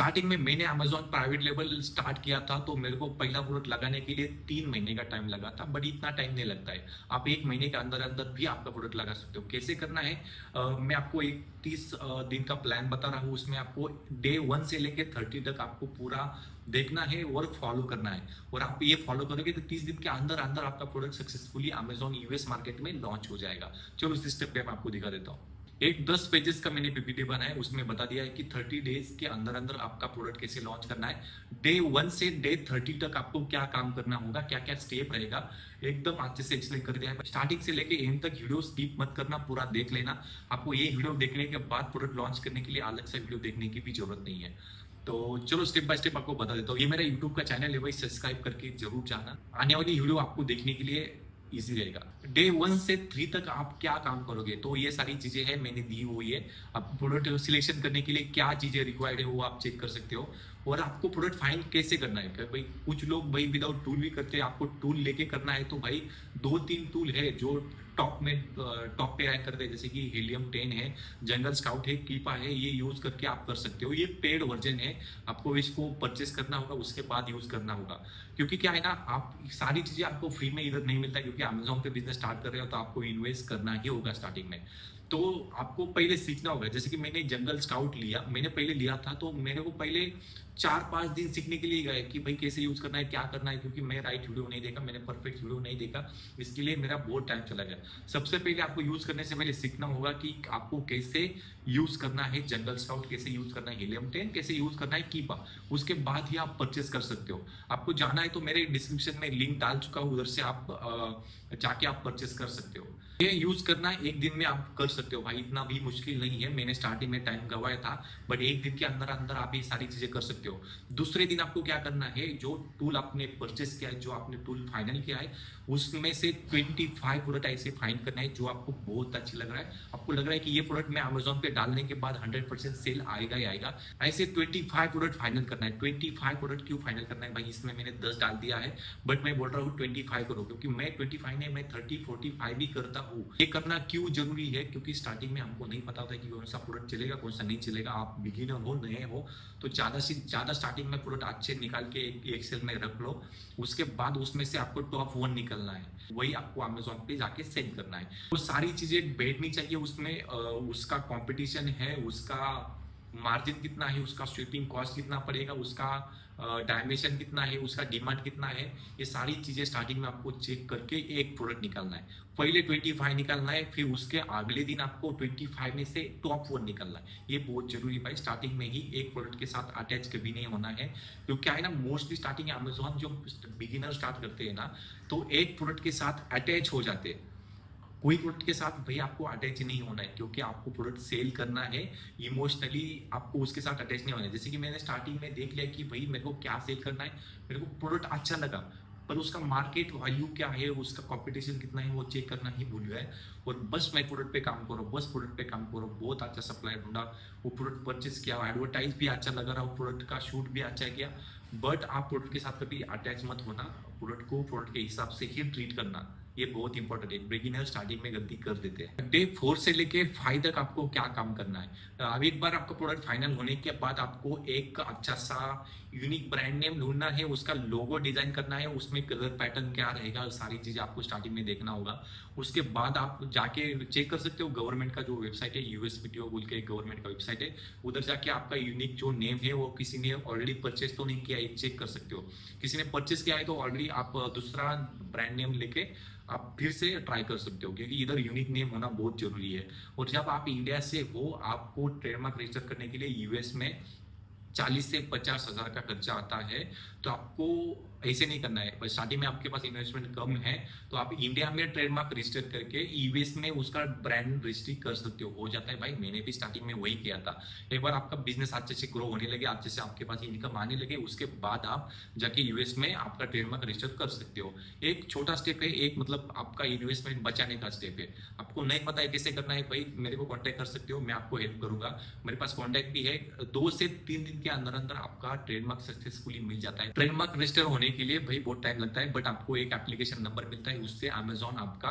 Starting में मैंने Amazon private level start किया था तो मेरे को पहला प्रोडक्ट लगाने के लिए 3 महीने का टाइम लगा था, बट इतना टाइम नहीं लगता है। आप 1 महीने के अंदर अंदर भी आपका प्रोडक्ट लगा सकते हो। कैसे करना है, मैं आपको एक 30 दिन का प्लान बता रहा हूँ। उसमें आपको डे 1 से लेके 30 तक आपको पूरा देखना है और फॉलो करना है। और आप ये फॉलो करोगे तो 30 दिन के अंदर अंदर आपका product successfully Amazon US market में लॉन्च हो जाएगा। चलो इस स्टेप पे मैं आपको दिखा देता हूँ। एक 10 पेजेस का मैंने पीपीटी बनाया है, उसमें बता दिया है कि 30 डेज के अंदर अंदर आपका प्रोडक्ट कैसे लॉन्च करना है। डे 1 से डे 30 तक आपको क्या काम करना होगा, क्या क्या स्टेप रहेगा, एकदम अच्छे से एक्सप्लेन कर दिया है। स्टार्टिंग से लेके एंड तक वीडियो स्किप मत करना, पूरा देख लेना। आपको ये वीडियो देखने के बाद प्रोडक्ट लॉन्च करने के लिए अलग से वीडियो देखने की भी जरूरत नहीं है। तो चलो स्टेप बाय स्टेप आपको बता देता हूँ। ये मेरा यूट्यूब का चैनल है, वही सब्सक्राइब करके जरूर जाना। आने वाली वीडियो आपको देखने के लिए इजी रहेगा। डे 1 से 3 तक आप क्या काम करोगे, तो ये सारी चीजें हैं मैंने दी हुई है। आप प्रोडक्ट सिलेक्शन करने के लिए क्या चीजें रिक्वायर्ड है वो आप चेक कर सकते हो। और आपको प्रोडक्ट फाइंड कैसे करना है, भाई कुछ लोग भाई विदाउट टूल भी करते हैं। आपको टूल लेके करना है तो भाई 2-3 टूल है जो टॉप पे रैंक करते हैं, जैसे कि हीलियम 10 है, जंगल स्काउट है, कीपा है। ये यूज करके आप कर सकते हो। ये पेड वर्जन है, आपको इसको परचेस करना होगा, उसके बाद यूज करना होगा। क्योंकि क्या है ना, आप सारी चीजें आपको फ्री में इधर नहीं मिलता, क्योंकि अमेजोन पे बिजनेस स्टार्ट कर रहे हो तो आपको इन्वेस्ट करना ही होगा स्टार्टिंग में। तो आपको पहले सीखना होगा। जैसे कि मैंने जंगल स्काउट लिया, मैंने पहले लिया था तो मेरे को पहले 4-5 दिन सीखने के लिए गए कि भाई कैसे यूज करना है, क्या करना है, क्योंकि मैं राइट वीडियो नहीं देखा, मैंने परफेक्ट वीडियो नहीं देखा, इसके लिए मेरा बहुत टाइम चला गया। सबसे पहले आपको यूज करने से पहले सीखना होगा कि आपको कैसे यूज करना है जंगल स्काउट, कैसे यूज करना है हीलियम 10, कैसे यूज करना है कीपा। उसके बाद ही आप परचेस कर सकते हो। आपको जाना है तो मेरे डिस्क्रिप्शन में लिंक डाल चुका हूँ, उधर से आप जाके आप परचेस कर सकते हो। ये यूज करना एक दिन में आप कर सकते हो भाई, इतना भी मुश्किल नहीं है। मैंने स्टार्टिंग में टाइम गवाया था, बट एक दिन के अंदर अंदर आप ये सारी चीजें कर सकते हो। दूसरे दिन आपको क्या करना है, जो टूल आपने परचेस किया है, जो आपने टूल फाइनल किया है, उसमें से 25 प्रोडक्ट ऐसे फाइंड करना है जो आपको बहुत अच्छी लग रहा है। आपको लग रहा है कि ये प्रोडक्ट मैं अमेजोन पे डालने के बाद 100% सेल आएगा ही आएगा। ऐसे 25 प्रोडक्ट फाइनल करना है। 25 प्रोडक्ट क्यों फाइनल करना है भाई, इसमें मैंने 10 डाल दिया है, बट मैं बोल रहा हूँ 25 करो, क्योंकि मैं 25 नहीं, मैं 30-45 भी करता हूँ। ये करना क्यों जरूरी है, क्योंकि स्टार्टिंग में हमको नहीं पता होता कि कौन सा प्रोडक्ट चलेगा, कौन सा नहीं चलेगा। आप बिगिनर हो, नए हो, तो ज्यादा से ज्यादा स्टार्टिंग में प्रोडक्ट अच्छे निकाल के एक्सेल में रख लो। उसके बाद उसमें से आपको टॉप 1 निकलना है, वही आपको अमेजोन पे जाके सेल करना है। वो सारी चीजें बैठनी चाहिए उसमें। उसका कंपटीशन है, उसका मार्जिन कितना है, उसका शिपिंग कॉस्ट कितना पड़ेगा, उसका डायमेंशन कितना है, उसका डिमांड कितना है, ये सारी चीजें स्टार्टिंग में आपको चेक करके एक प्रोडक्ट निकालना है। पहले 25 निकालना है, फिर उसके अगले दिन आपको 25 में से टॉप 1 निकालना है। ये बहुत जरूरी है भाई, स्टार्टिंग में ही एक प्रोडक्ट के साथ अटैच कभी नहीं होना है। क्योंकि क्या है ना, मोस्टली स्टार्टिंग अमेजोन जो बिगिनर स्टार्ट करते हैं ना, तो एक प्रोडक्ट के साथ अटैच हो जाते हैं। कोई प्रोडक्ट के साथ भाई आपको अटैच नहीं होना है, क्योंकि आपको प्रोडक्ट सेल करना है। इमोशनली आपको उसके साथ अटैच नहीं होना है। जैसे कि मैंने स्टार्टिंग में देख लिया कि भाई मेरे को क्या सेल करना है, मेरे को प्रोडक्ट अच्छा लगा, पर उसका मार्केट वैल्यू क्या है, उसका कंपटीशन कितना है, वो चेक करना ही भूल गए। और बस मैं प्रोडक्ट पे काम करो, बस प्रोडक्ट पे काम करो। बहुत अच्छा सप्लाई ढूंढा, वो प्रोडक्ट परचेस किया, एडवर्टाइज भी अच्छा लगा रहा, प्रोडक्ट का शूट भी अच्छा किया। बट आप प्रोडक्ट के साथ कभी अटैच मत होना, प्रोडक्ट को प्रोडक्ट के हिसाब से ही ट्रीट करना। ये बहुत इंपॉर्टेंट है, बिगिनर स्टार्टिंग में गलती कर देते हैं। डे 4 से लेके 5 तक आपको क्या काम करना है। अब एक बार आपका प्रोडक्ट फाइनल होने के बाद आपको एक अच्छा सा यूनिक ब्रांड नेम ढूंढना है, उसका लोगो डिजाइन करना है, उसमें कलर पैटर्न क्या रहेगा, सारी चीजें आपको स्टार्टिंग में देखना होगा। उसके बाद आप जाके चेक कर सकते हो गवर्नमेंट का जो वेबसाइट है, यूएसपीटीओ बोल के गवर्नमेंट का वेबसाइट है, उधर जाके आपका यूनिक जो नेम है वो किसी ने ऑलरेडी परचेस तो नहीं किया है, चेक कर सकते हो। किसी ने परचेस किया है तो ऑलरेडी आप दूसरा ब्रांड नेम लेके आप फिर से ट्राई कर सकते हो, क्योंकि इधर यूनिक नेम होना बहुत जरूरी है। और जब आप इंडिया से हो, आपको ट्रेडमार्क रजिस्टर करने के लिए यूएस में 40 से 50 हजार का खर्चा आता है। तो आपको ऐसे नहीं करना है, बस स्टार्टिंग में आपके पास इन्वेस्टमेंट कम है तो आप इंडिया में ट्रेडमार्क रजिस्टर करके यूएस में उसका ब्रांड रजिस्ट्री कर सकते हो जाता है भाई। मैंने भी स्टार्टिंग में वही किया था। एक बार आपका बिजनेस अच्छे से ग्रो होने लगे, अच्छे से आपके पास इनकम आने लगे, उसके बाद आप जाके यूएस में आपका ट्रेडमार्क रजिस्टर कर सकते हो। एक छोटा स्टेप है, एक मतलब आपका इन्वेस्टमेंट बचाने का स्टेप है। आपको नहीं पता है कैसे करना है भाई, मेरे को कॉन्टेक्ट कर सकते हो, मैं आपको हेल्प करूंगा। मेरे पास कॉन्टेक्ट भी है। 2 से 3 दिन के अंदर अंदर आपका ट्रेडमार्क सक्सेसफुली मिल जाता है। ट्रेडमार्क रजिस्टर होने के लिए भाई बहुत टाइम लगता है, बट आपको एक एप्लीकेशन नंबर मिलता है, उससे अमेजोन आपका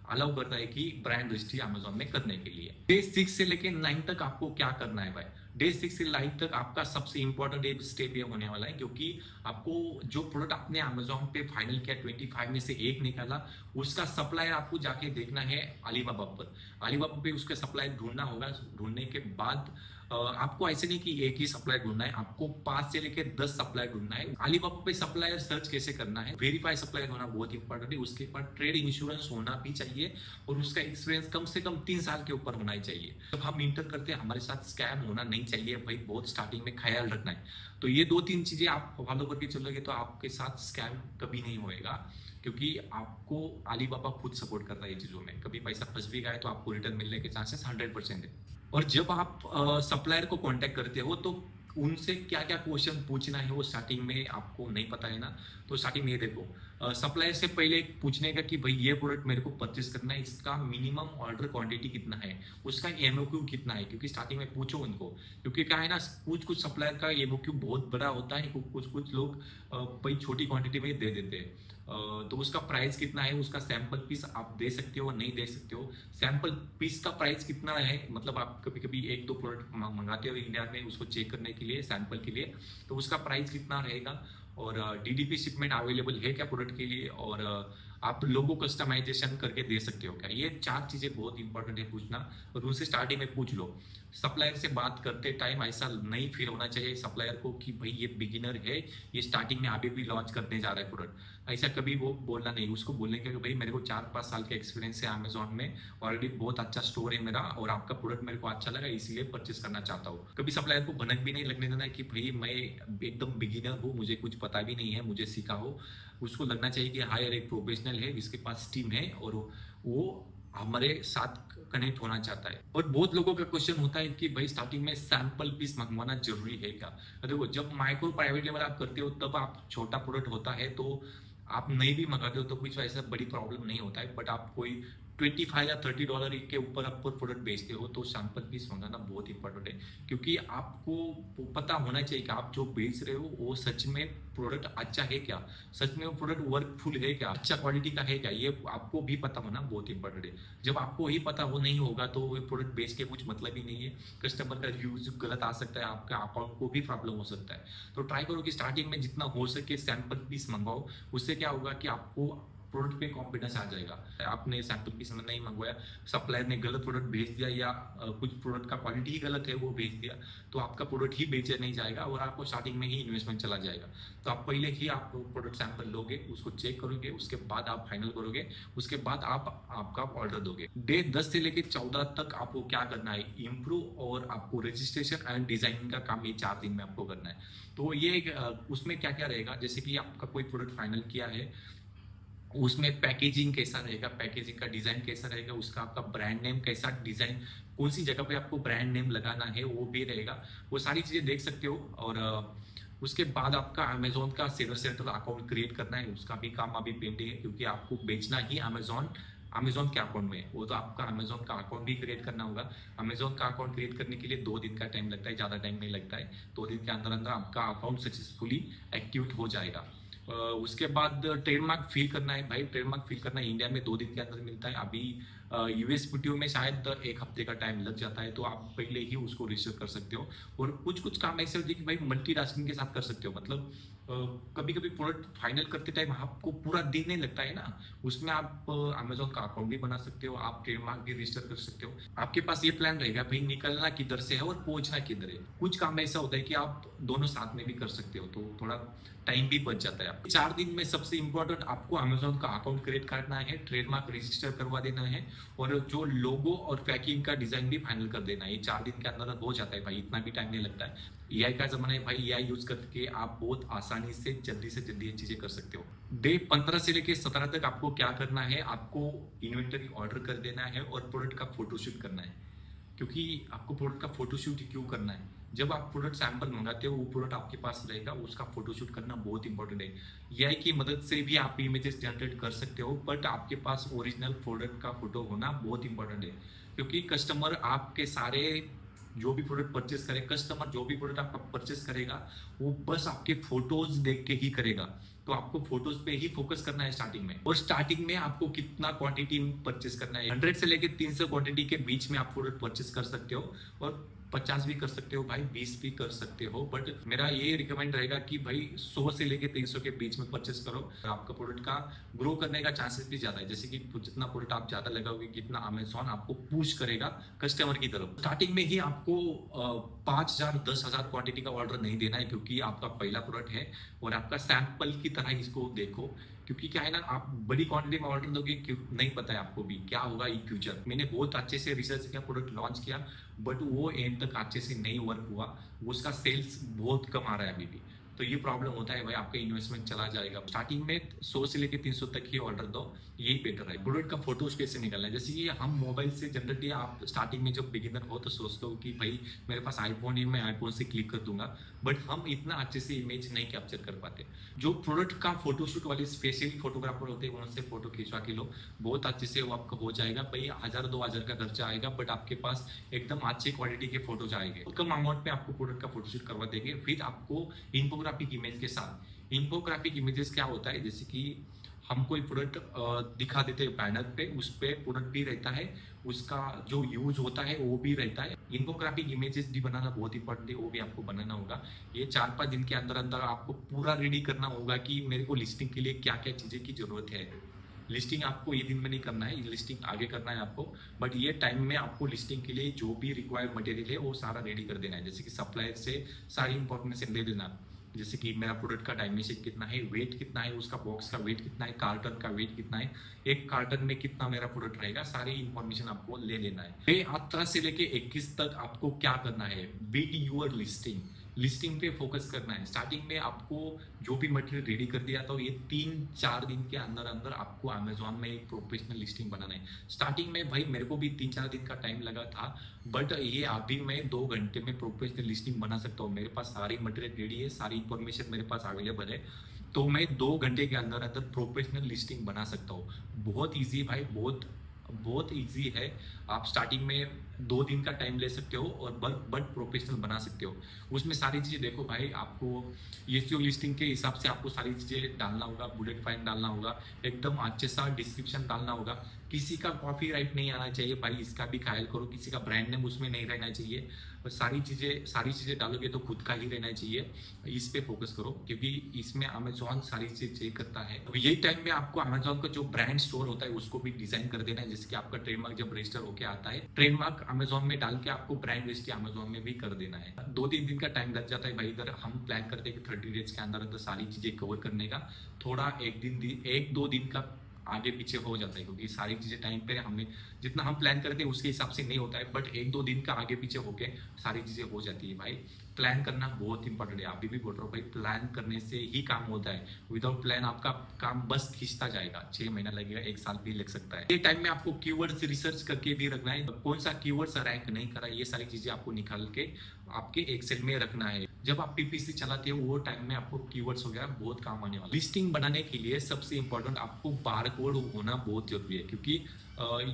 अलाउ करता है कि ब्रांड रजिस्ट्री अमेजोन में करने के लिए। डे 6 से लेके 9 तक आपको क्या करना है भाई। डे 6 से लाइव तक आपका सबसे इंपॉर्टेंट स्टेप ये होने वाला है, क्योंकि आपको जो प्रोडक्ट आपने अमेजोन पे फाइनल किया 25 में से एक निकाला, उसका सप्लायर आपको जाके देखना है अलीबाबा पर। अलीबाबा पे उसका सप्लायर ढूंढना होगा। ढूंढने के बाद आपको ऐसे नहीं कि एक ही सप्लायर ढूंढना है, आपको 5 से लेकर 10 सप्लायर ढूंढना है। अलीबाबा पे सप्लायर सर्च कैसे करना है, वेरीफाई सप्लायर होना बहुत इंपॉर्टेंट है। उसके बाद ट्रेड इंश्योरेंस होना भी चाहिए और उसका एक्सपीरियंस कम से कम 3 साल के ऊपर होना ही चाहिए। जब हम इंटर करते हैं हमारे साथ स्कैम होना नहीं चाहिए भाई, बहुत स्टार्टिंग में ख्याल रखना है। तो ये 2-3 चीजें आप फॉलो करके चलोगे तो आपके साथ स्कैम कभी नहीं होएगा, क्योंकि आपको अलीबाबा खुद सपोर्ट कर रहा है ये चीजों में। कभी पैसा फंस भी गया तो आपको रिटर्न मिलने के चांसेस 100% है। और जब आप सप्लायर को कांटेक्ट करते हो तो उनसे क्या क्या क्वेश्चन पूछना है वो स्टार्टिंग में आपको नहीं पता है ना। तो स्टार्टिंग में ये देखो, सप्लायर से पहले पूछने का कि भाई ये प्रोडक्ट मेरे को परचेस करना है, इसका मिनिमम ऑर्डर क्वांटिटी कितना है, उसका एमओक्यू कितना है, क्योंकि स्टार्टिंग में पूछो उनको। क्योंकि क्या है ना, कुछ सप्लायर का एमओक्यू बहुत बड़ा होता है, कुछ लोग भाई छोटी क्वांटिटी में दे देते हैं। तो उसका प्राइस कितना है, उसका सैंपल पीस आप दे सकते हो नहीं दे सकते हो। सैंपल पीस का प्राइस कितना है, मतलब आप कभी कभी 1-2 प्रोडक्ट मंगाते हो इंडिया में उसको चेक करने के लिए, सैंपल के लिए, तो उसका प्राइस कितना रहेगा। और डीडीपी शिपमेंट अवेलेबल है क्या प्रोडक्ट के लिए, और आप लोगों कस्टमाइजेशन करके दे सकते हो क्या। ये 4 चीजें बहुत इंपॉर्टेंट है पूछना, और उनसे स्टार्टिंग में पूछ लो। सप्लायर से बात करते टाइम ऐसा नहीं फील होना चाहिए सप्लायर को कि भाई ये बिगिनर है, ये स्टार्टिंग में अभी भी लॉन्च करने जा रहा है प्रोडक्ट। ऐसा कभी वो बोलना नहीं, उसको बोलने का कि भाई मेरे को 4-5 साल का एक्सपीरियंस है अमेजोन में, ऑलरेडी बहुत अच्छा स्टोर है मेरा, और आपका प्रोडक्ट मेरे को अच्छा लगा इसलिए परचेस करना चाहता हूँ। कभी सप्लायर को भनक भी नहीं लगने देना कि भाई मैं एकदम बिगिनर हूँ, मुझे कुछ पता भी नहीं है, मुझे सीखा हो। उसको लगना चाहिए कि हाँ यार एक प्रोफेशनल है, जिसके पास टीम है और वो हमारे साथ कनेक्ट होना चाहता है। और बहुत लोगों का क्वेश्चन होता है कि भाई स्टार्टिंग में सैंपल पीस मंगवाना जरूरी है क्या। देखो, जब माइक्रो प्राइवेट लेवल आप करते हो तब आप छोटा प्रोडक्ट होता है तो आप नहीं भी मंगाते हो तो कुछ ऐसा बड़ी प्रॉब्लम नहीं होता है। बट आप कोई 25 या $30 के ऊपर आप प्रोडक्ट बेचते हो तो सैंपल पीस मंगाना बहुत इंपॉर्टेंट है, क्योंकि आपको पता होना चाहिए कि आप जो बेच रहे हो वो सच में प्रोडक्ट अच्छा है क्या, सच में वो प्रोडक्ट वर्कफुल है क्या, अच्छा क्वालिटी का है क्या, ये आपको भी पता होना बहुत इंपॉर्टेंट है। जब आपको वही पता हो नहीं होगा तो वो प्रोडक्ट बेच के कुछ मतलब ही नहीं है। कस्टमर का रिव्यूज गलत आ सकता है, आपका अकाउंट को भी प्रॉब्लम हो सकता है। तो ट्राई करो कि स्टार्टिंग में जितना हो सके सैंपल पीस मंगवाओ। उससे क्या होगा कि आपको प्रोडक्ट पे कॉन्फिडेंस आ जाएगा। आपने सैंपल पीस में नहीं मंगवाया, सप्लायर ने गलत प्रोडक्ट भेज दिया या कुछ प्रोडक्ट का क्वालिटी ही गलत है वो भेज दिया, तो आपका प्रोडक्ट ही बेचा नहीं जाएगा और आपको स्टार्टिंग में ही इन्वेस्टमेंट चला जाएगा। तो आप पहले ही आप प्रोडक्ट सैंपल लोगे, उसको चेक करोगे, उसके बाद आप फाइनल करोगे, उसके बाद आप आपका ऑर्डर दोगे। डे 10 से लेकर 14 तक आपको क्या करना है, इम्प्रूव और आपको रजिस्ट्रेशन एंड डिजाइनिंग का काम ये 4 दिन में आपको करना है। तो ये उसमें क्या क्या रहेगा, जैसे कि आपका कोई प्रोडक्ट फाइनल किया है, उसमें पैकेजिंग कैसा रहेगा, पैकेजिंग का डिजाइन कैसा रहेगा, उसका आपका ब्रांड नेम कैसा, डिजाइन कौन सी जगह पे आपको ब्रांड नेम लगाना है वो भी रहेगा। वो सारी चीजें देख सकते हो। और उसके बाद आपका अमेजोन का सेलर सेंट्रल अकाउंट क्रिएट करना है, उसका भी काम अभी पेंडिंग है, क्योंकि आपको बेचना ही अमेजोन के अकाउंट में, वो तो आपका अमेजोन का अकाउंट भी क्रिएट करना होगा। अमेजोन का अकाउंट क्रिएट करने के लिए 2 दिन का टाइम लगता है, ज़्यादा टाइम नहीं लगता है। 2 दिन के अंदर अंदर आपका अकाउंट सक्सेसफुली एक्टिवेट हो जाएगा। उसके बाद ट्रेडमार्क फिल करना है भाई। ट्रेडमार्क फिल करना इंडिया में 2 दिन के अंदर मिलता है, अभी यूएसपीटीओ में शायद 1 हफ्ते का टाइम लग जाता है, तो आप पहले ही उसको रजिस्टर कर सकते हो। और कुछ काम ऐसे होते हैं कि भाई मल्टीटास्किंग के साथ कर सकते हो, मतलब कभी कभी प्रोडक्ट फाइनल करते टाइम आपको पूरा दिन नहीं लगता है ना, उसमें आप अमेजोन का अकाउंट भी बना सकते हो, आप ट्रेडमार्क भी रजिस्टर कर सकते हो। आपके पास ये प्लान रहेगा भाई निकलना किधर से है और पहुंचना किधर है। कुछ काम ऐसा होता है कि आप दोनों साथ में भी कर सकते हो, तो थोड़ा टाइम भी बच जाता है। आप 4 दिन में सबसे इंपॉर्टेंट आपको अमेजोन का अकाउंट क्रिएट करना है, ट्रेडमार्क रजिस्टर करवा देना है, और जो लोगो और पैकिंग का डिजाइन भी फाइनल कर देना है। ये 4 दिन के अंदर हो जाता है भाई, इतना भी टाइम नहीं लगता है। एआई का जमाना है भाई, एआई यूज करके आप बहुत आसानी से जल्दी ये चीजें कर सकते हो। डे 15 से लेकर 17 तक आपको क्या करना है, आपको इन्वेंटरी ऑर्डर कर देना है और प्रोडक्ट का फोटोशूट करना है। क्योंकि आपको प्रोडक्ट का फोटोशूट क्यों करना है, जब आप प्रोडक्ट सैंपल मंगाते हो वो प्रोडक्ट आपके पास रहेगा, उसका फोटोशूट करना बहुत इंपॉर्टेंट है। एआई की मदद से भी आप इमेजेस जनरेट कर सकते हो, बट आपके पास ओरिजिनल प्रोडक्ट का फोटो होना बहुत इंपॉर्टेंट है। क्योंकि कस्टमर आपके सारे जो भी प्रोडक्ट परचेस करे, कस्टमर जो भी प्रोडक्ट आपका परचेस करेगा वो बस आपके फोटोज देख के ही करेगा। तो आपको फोटोज पे ही फोकस करना है स्टार्टिंग में। और स्टार्टिंग में आपको कितना क्वांटिटी परचेस करना है, 100 से लेकर 300 क्वांटिटी के बीच में आप प्रोडक्ट परचेस कर सकते हो। और 50 भी कर सकते हो भाई, 20 भी कर सकते हो, बट मेरा ये रिकमेंड रहेगा कि भाई 100 से लेके 300 के बीच में परचेस करो। आपका प्रोडक्ट का ग्रो करने का चांसेस भी ज्यादा है, जैसे कि जितना प्रोडक्ट आप ज्यादा लगाओगे कितना अमेजोन आपको पुश करेगा कस्टमर की तरफ। स्टार्टिंग में ही आपको 5,000 10,000 क्वांटिटी का ऑर्डर नहीं देना है, क्योंकि आपका पहला प्रोडक्ट है और आपका सैंपल की तरह इसको देखो। क्योंकि क्या है ना, आप बड़ी क्वांटिटी में ऑर्डर दोगे, क्यों नहीं पता है आपको भी क्या होगा इन फ्यूचर। मैंने बहुत अच्छे से रिसर्च किया, प्रोडक्ट लॉन्च किया, बट वो एंड तक अच्छे से नहीं वर्क हुआ, उसका सेल्स बहुत कम आ रहा है अभी भी। तो ये प्रॉब्लम होता है भाई, आपका इन्वेस्टमेंट चला जाएगा। स्टार्टिंग में 100 से लेके 300 तक ही ऑर्डर दो, यही बेटर है। प्रोडक्ट का फोटोज कैसे निकालना है, जैसे कि हम मोबाइल से जनरली, आप स्टार्टिंग में जब बिगिनर हो तो सोचते हो कि भाई मेरे पास आईफोन है, मैं आईफोन से क्लिक कर दूंगा, बट हम इतना अच्छे से इमेज नहीं कैप्चर कर पाते। जो प्रोडक्ट का फोटोशूट वाले स्पेशली फोटोग्राफर होते हैं, उनसे फोटो खिंचवा के लो, बहुत अच्छे से वो आपका हो जाएगा भाई। 1,000 2,000 का खर्चा आएगा, बट आपके पास एकदम अच्छी क्वालिटी के फोटोज आएंगे। कम अमाउंट में आपको प्रोडक्ट का फोटोशूट करवा देंगे। फिर आपको इन्फोग्राफिक इमेज के साथ, इन्फोग्राफिक इमेजेस क्या होता है, जैसे कि हम कोई प्रोडक्ट दिखा देते हैं बैनर पे, उस पे प्रोडक्ट भी रहता है, उसका जो यूज होता है वो भी रहता है। इन्फोग्राफिक इमेजेस भी बनाना बहुत इंपॉर्टेंट है, वो भी आपको बनाना होगा। ये 4-5 दिन के अंदर अंदर आपको पूरा रेडी करना होगा कि मेरे को लिस्टिंग के लिए क्या क्या चीजें की जरूरत है। लिस्टिंग आपको ये दिन में नहीं करना है, लिस्टिंग आगे करना है आपको, बट ये टाइम में आपको लिस्टिंग के लिए जो भी रिक्वायर्ड मटेरियल है वो सारा रेडी कर देना है। जैसे कि सप्लायर से सारी इंफॉर्मेशन ले लेना, जैसे कि मेरा प्रोडक्ट का डायमेंशन कितना है, वेट कितना है, उसका बॉक्स का वेट कितना है, कार्टन का वेट कितना है, एक कार्टन में कितना मेरा प्रोडक्ट रहेगा, सारी इंफॉर्मेशन आपको ले लेना है। 18 से लेके 21 तक आपको क्या करना है, बीट यूर लिस्टिंग, लिस्टिंग पे फोकस करना है। स्टार्टिंग में आपको जो भी मटेरियल रेडी कर दिया तो ये 3-4 दिन के अंदर अंदर आपको अमेजोन में एक प्रोफेशनल लिस्टिंग बनाना है। स्टार्टिंग में भाई मेरे को भी 3-4 दिन का टाइम लगा था, बट ये अभी मैं 2 घंटे में प्रोफेशनल लिस्टिंग बना सकता हूँ। मेरे पास सारी मटेरियल रेडी है, सारी इंफॉर्मेशन मेरे पास अवेलेबल है, तो मैं 2 घंटे के अंदर अंदर प्रोफेशनल लिस्टिंग बना सकता हूँ। बहुत ईजी भाई, बहुत बहुत इजी है। आप स्टार्टिंग में 2 दिन का टाइम ले सकते हो और बट प्रोफेशनल बना सकते हो। उसमें सारी चीज़ें देखो भाई, आपको एसईओ लिस्टिंग के हिसाब से आपको सारी चीज़ें डालना होगा, बुलेट पॉइंट डालना होगा, एकदम अच्छे सा डिस्क्रिप्शन डालना होगा। किसी का कॉपीराइट नहीं आना चाहिए भाई, इसका भी ख्याल करो, किसी का ब्रांड नेम उसमें नहीं रहना चाहिए। सारी चीज़ें डालोगे तो खुद का ही रहना चाहिए, इस पे फोकस करो, क्योंकि इसमें अमेजोन सारी चीज़ चेक करता है। तो यही टाइम में आपको अमेजोन का जो ब्रांड स्टोर होता है उसको भी डिजाइन कर देना है, जैसे कि आपका ट्रेडमार्क जब रजिस्टर होकर आता है, ट्रेडमार्क अमेजोन में डाल के आपको ब्रांड रजिस्ट्री अमेजोन में भी कर देना है। 2-3 दिन का टाइम लग जाता है भाई। इधर हम प्लान करते हैं कि 30 डेज के अंदर अंदर सारी चीजें कवर करने का, थोड़ा 1-2 दिन का आगे पीछे हो जाता है, क्योंकि सारी चीजें टाइम पे हमने जितना हम प्लान करते हैं उसके हिसाब से नहीं होता है, बट 1-2 दिन का आगे पीछे होके सारी चीजें हो जाती है भाई। प्लान करना बहुत इंपॉर्टेंट है, अभी भी बोल रहा हूँ भाई, प्लान करने से ही काम होता है। विदाउट प्लान आपका काम बस खींचता जाएगा, 6 महीना लगेगा, 1 साल भी लग सकता है। ये टाइम में आपको कीवर्ड्स रिसर्च करके भी रखना है, कौन सा कीवर्ड्स रैंक नहीं करा, ये सारी चीजें आपको निकाल के आपके एक्सेल में रखना है। जब आप पीपीसी चलाते हो वो टाइम में आपको कीवर्ड्स वगैरह बहुत काम आने वाला है। लिस्टिंग बनाने के लिए सबसे इंपॉर्टेंट आपको बारकोड होना बहुत जरूरी है, क्योंकि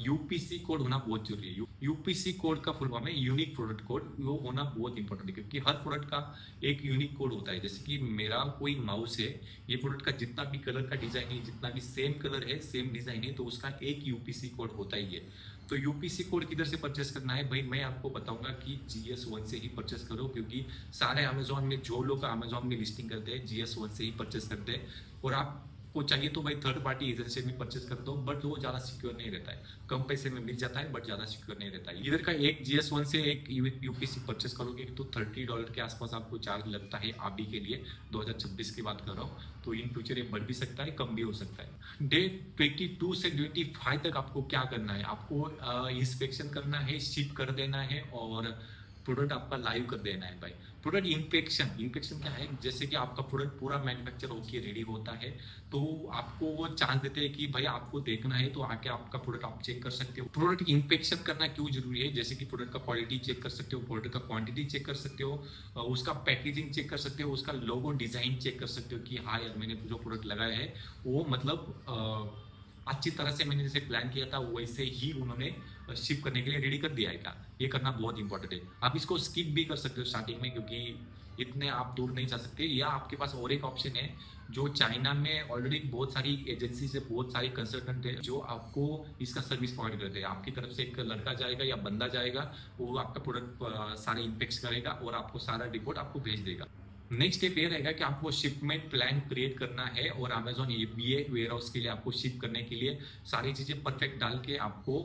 यूपीसी कोड होना बहुत जरूरी है। यूपीसी कोड का फुल फॉर्म है यूनिक प्रोडक्ट कोड, वो होना बहुत इंपॉर्टेंट है, क्योंकि हर प्रोडक्ट का एक यूनिक कोड होता है। जैसे कि मेरा कोई माउस है, ये प्रोडक्ट का जितना भी कलर का डिजाइन है, जितना भी सेम कलर है, सेम डिजाइन है, तो उसका एक यूपीसी कोड होता ही है। तो यूपीसी कोड किधर से परचेस करना है भाई, मैं आपको बताऊंगा कि GS1 से ही परचेस करो, क्योंकि सारे अमेजोन में जो लोग अमेजोन में लिस्टिंग करते हैं GS1 से ही परचेस करते हैं। और आपको चाहिए तो भाई थर्ड पार्टी एजेंसी से भी परचेस कर दो, बट वो ज़्यादा सिक्योर नहीं रहता है, कम पैसे में मिल जाता है बट ज़्यादा सिक्योर नहीं रहता है। इधर का एक GS1 से एक यूपीसी परचेस करोगे तो $30 के आसपास आपको चार्ज लगता है अभी के लिए, 2026 की बात कर रहा हूँ। तो इन फ्यूचर ये बढ़ भी सकता है, कम भी हो सकता है। डे 22 से 25 तक आपको क्या करना है, आपको इंस्पेक्शन करना है, शिप कर देना है और प्रोडक्ट आपका लाइव कर देना है भाई। प्रोडक्ट इंस्पेक्शन क्या है, जैसे कि आपका प्रोडक्ट पूरा मैन्युफैक्चर होकर रेडी होता है तो आपको वो चांस देते हैं कि भाई आपको देखना है तो आके आपका प्रोडक्ट आप चेक कर सकते हो। प्रोडक्ट इंस्पेक्शन करना क्यों जरूरी है, जैसे कि प्रोडक्ट का क्वालिटी चेक कर सकते हो, प्रोडक्ट का क्वांटिटी चेक कर सकते हो, उसका पैकेजिंग चेक कर सकते हो, उसका लोगो डिजाइन चेक कर सकते हो कि हाँ यार मैंने जो प्रोडक्ट लगाया है वो मतलब अच्छी तरह से मैंने जैसे प्लान किया था वैसे ही उन्होंने शिप करने के लिए रेडी कर दिया है क्या, ये करना बहुत इंपॉर्टेंट है। आप इसको स्किप भी कर सकते हो स्टार्टिंग में, क्योंकि इतने आप दूर नहीं जा सकते। या आपके पास और एक ऑप्शन है, जो चाइना में ऑलरेडी बहुत सारी एजेंसी से बहुत सारे कंसल्टेंट है जो आपको इसका सर्विस प्रोवाइड करते हैं। आपकी तरफ से एक लड़का जाएगा या बंदा जाएगा, वो आपका प्रोडक्ट सारे इंपेक्ट करेगा और आपको सारा रिपोर्ट आपको भेज देगा। नेक्स्ट स्टेप ये रहेगा कि आपको शिपमेंट प्लान क्रिएट करना है और अमेजोन ये वेयर हाउस के लिए आपको शिप करने के लिए सारी चीजें परफेक्ट डाल के आपको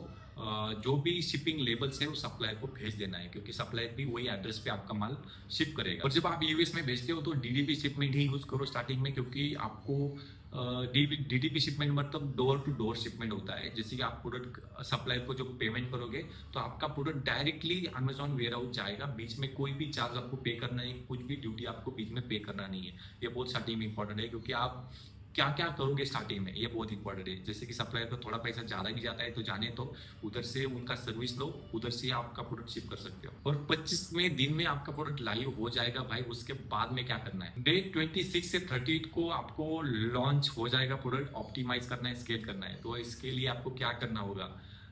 जो भी शिपिंग लेबल्स है वो सप्लायर को भेज देना है, क्योंकि सप्लायर भी वही एड्रेस पे आपका माल शिप करेगा। और जब आप यूएस में भेजते हो तो डीडीपी शिपमेंट ही यूज करो स्टार्टिंग में, क्योंकि आपको डीडीपी शिपमेंट मतलब डोर टू डोर शिपमेंट होता है। जैसे कि आप प्रोडक्ट सप्लायर को जो पेमेंट करोगे तो आपका product directly Amazon warehouse जाएगा, बीच में कोई भी चार्ज आपको पे करना नहीं, कुछ भी ड्यूटी आपको बीच में पे करना नहीं है। ये बहुत स्टार्टिंग में इंपॉर्टेंट है, क्योंकि आप क्या क्या करोगे स्टार्टिंग में ये बहुत इंपॉर्टेंट है। जैसे कि सप्लायर को थोड़ा पैसा ज्यादा भी जाता है तो जाने तो उधर से उनका सर्विस लो, उधर से आपका प्रोडक्ट शिप कर सकते हो। और 25वें दिन में आपका प्रोडक्ट लाइव हो जाएगा भाई। उसके बाद में क्या करना है, डे 26 से 30 को आपको लॉन्च हो जाएगा प्रोडक्ट। ऑप्टिमाइज करना है, स्केल करना है, तो इसके लिए आपको क्या करना होगा,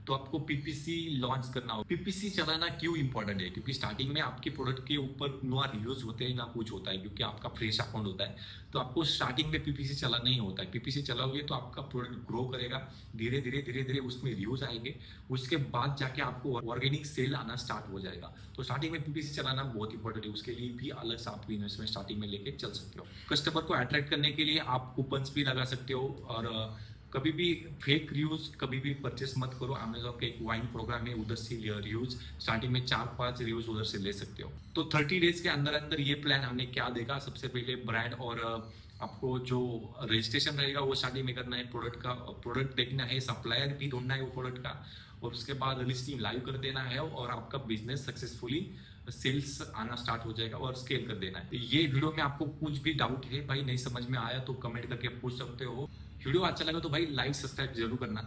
तो आपको पीपीसी लॉन्च करना होगा। पीपीसी चलाना क्यों इंपॉर्टेंट है, क्योंकि स्टार्टिंग में आपके प्रोडक्ट के ऊपर ना रिव्यूज होते हैं ना कुछ होता है, क्योंकि आपका फ्रेश अकाउंट होता है। तो आपको स्टार्टिंग में पीपीसी चलाना ही होता है। पीपीसी चलाओगे तो आपका प्रोडक्ट ग्रो करेगा, धीरे धीरे धीरे धीरे उसमें रिव्यूज आएंगे, उसके बाद जाके आपको ऑर्गेनिक सेल आना स्टार्ट हो जाएगा। तो स्टार्टिंग में पीपीसी चलाना बहुत इंपॉर्टेंट है, उसके लिए भी अलग से आप इन्वेस्टमेंट स्टार्टिंग में लेके चल सकते हो। कस्टमर को अट्रैक्ट करने के लिए आप कूपन्स भी लगा सकते हो, और कभी भी फेक रिव्यूज कभी भी परचेस मत करो। अमेजोन का एक वाइन प्रोग्राम है, उधर से रिव्यूज स्टार्टिंग में 4-5 रिव्यूज उधर से ले सकते हो। तो 30 डेज के अंदर अंदर ये प्लान हमने क्या देखा, सबसे पहले ब्रांड और आपको जो रजिस्ट्रेशन रहेगा वो स्टार्टिंग में करना है, प्रोडक्ट देखना है, सप्लायर भी ढूंढना है वो प्रोडक्ट का, और उसके बाद लिस्टिंग लाइव कर देना है और आपका बिजनेस सक्सेसफुली सेल्स आना स्टार्ट हो जाएगा और स्केल कर देना है। ये वीडियो में आपको कुछ भी डाउट है भाई, नहीं समझ में आया तो कमेंट करके पूछ सकते हो। वीडियो अच्छा लगा तो भाई लाइक सब्सक्राइब जरूर करना।